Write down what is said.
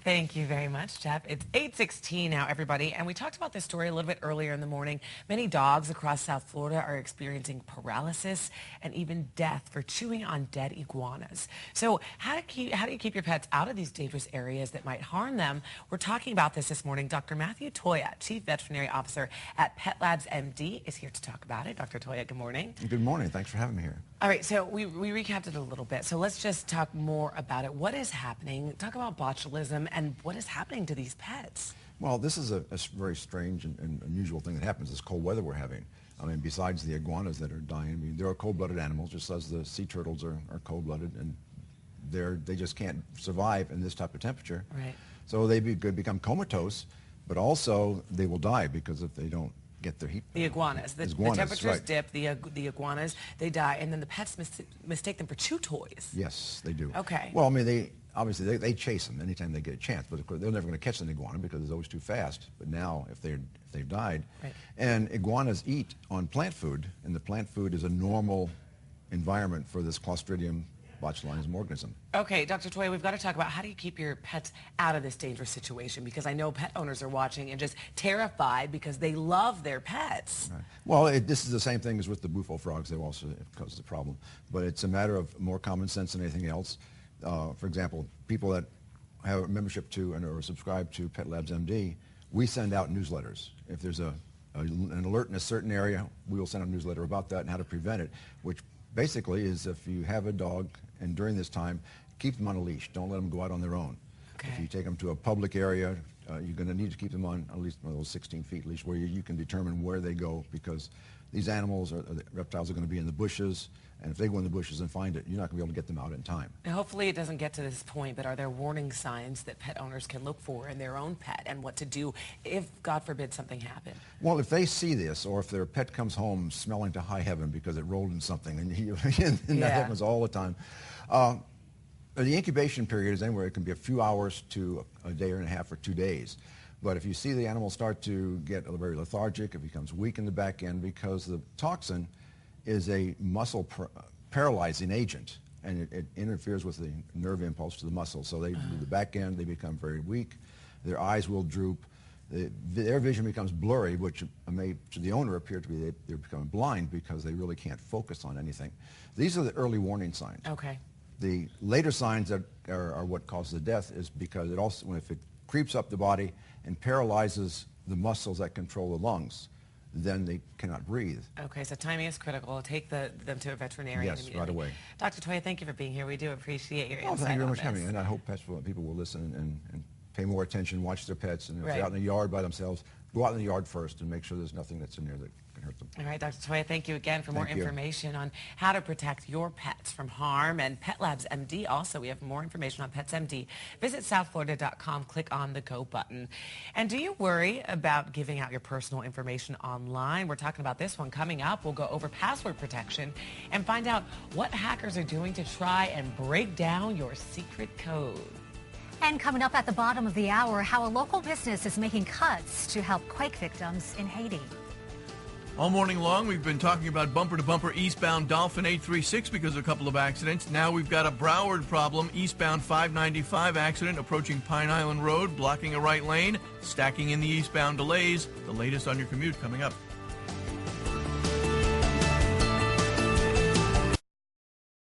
Thank you very much, Jeff. It's 8:16 now, everybody, and we talked about this story a little bit earlier in the morning. Many dogs across South Florida are experiencing paralysis and even death for chewing on dead iguanas. So how do you keep your pets out of these dangerous areas that might harm them? We're talking about this morning. Dr. Matthew Toia, Chief Veterinary Officer at Pet Labs MD, is here to talk about it. Dr. Toia, good morning. Good morning. Thanks for having me here. All right, so we recapped it a little bit. So let's just talk more about it. What is happening? Talk about botulism and what is happening to these pets. Well, this is a very strange and unusual thing that happens. This cold weather we're having. I mean, besides the iguanas that are dying, I mean, they're cold-blooded animals, just as the sea turtles are cold-blooded, and they just can't survive in this type of temperature. Right. So they could become comatose, but also they will die because if they don't get their heat. The iguanas. The temperatures right. dip, the iguanas, they die, and then the pets mistake them for chew toys. Yes, they do. Okay. Well, I mean, obviously they chase them anytime they get a chance, but of course they're never going to catch an iguana because it's always too fast. But now, if they've died, right. And iguanas eat on plant food, and the plant food is a normal environment for this Clostridium botulinum organism. Okay, Dr. Toia, we've got to talk about how do you keep your pets out of this dangerous situation, because I know pet owners are watching and just terrified because they love their pets. Right. Well, this is the same thing as with the bufo frogs. They also cause the problem, but it's a matter of more common sense than anything else. For example, people that have a membership to or subscribe to Pet Labs MD, we send out newsletters. If there's an alert in a certain area, we will send a newsletter about that and how to prevent it, which basically is if you have a dog and during this time, keep them on a leash. Don't let them go out on their own. Okay. If you take them to a public area, you're going to need to keep them on at least one of those 16-feet leash where you can determine where they go, because these animals, the reptiles, are going to be in the bushes, and if they go in the bushes and find it, you're not going to be able to get them out in time. Now, hopefully it doesn't get to this point, but are there warning signs that pet owners can look for in their own pet and what to do if, God forbid, something happened? Well, if they see this, or if their pet comes home smelling to high heaven because it rolled in something, and that happens all the time, the incubation period is anywhere. It can be a few hours to a day and a half or 2 days. But if you see the animal start to get very lethargic, it becomes weak in the back end because the toxin is a muscle paralyzing agent, and it interferes with the nerve impulse to the muscle. So the back end, they become very weak. Their eyes will droop. Their vision becomes blurry, which may to the owner appear to be they're becoming blind because they really can't focus on anything. These are the early warning signs. Okay. The later signs that are what causes the death is because it also, if it creeps up the body and paralyzes the muscles that control the lungs, then they cannot breathe. Okay, so timing is critical. Take them to a veterinarian. Yes, right away. Dr. Toia, thank you for being here. We do appreciate your insight. Thank you very much for having me. And I hope people will listen and pay more attention, watch their pets, and if they're out in the yard by themselves, go out in the yard first and make sure there's nothing that's in there that can hurt them. All right, Dr. Toia, thank you again for more information on how to protect your pets from harm. And Pet Labs MD also, we have more information on Pets MD. Visit southflorida.com, click on the Go button. And do you worry about giving out your personal information online? We're talking about this one coming up. We'll go over password protection and find out what hackers are doing to try and break down your secret code. And coming up at the bottom of the hour, how a local business is making cuts to help quake victims in Haiti. All morning long, we've been talking about bumper-to-bumper eastbound Dolphin 836 because of a couple of accidents. Now we've got a Broward problem, eastbound 595 accident approaching Pine Island Road, blocking a right lane, stacking in the eastbound delays. The latest on your commute coming up.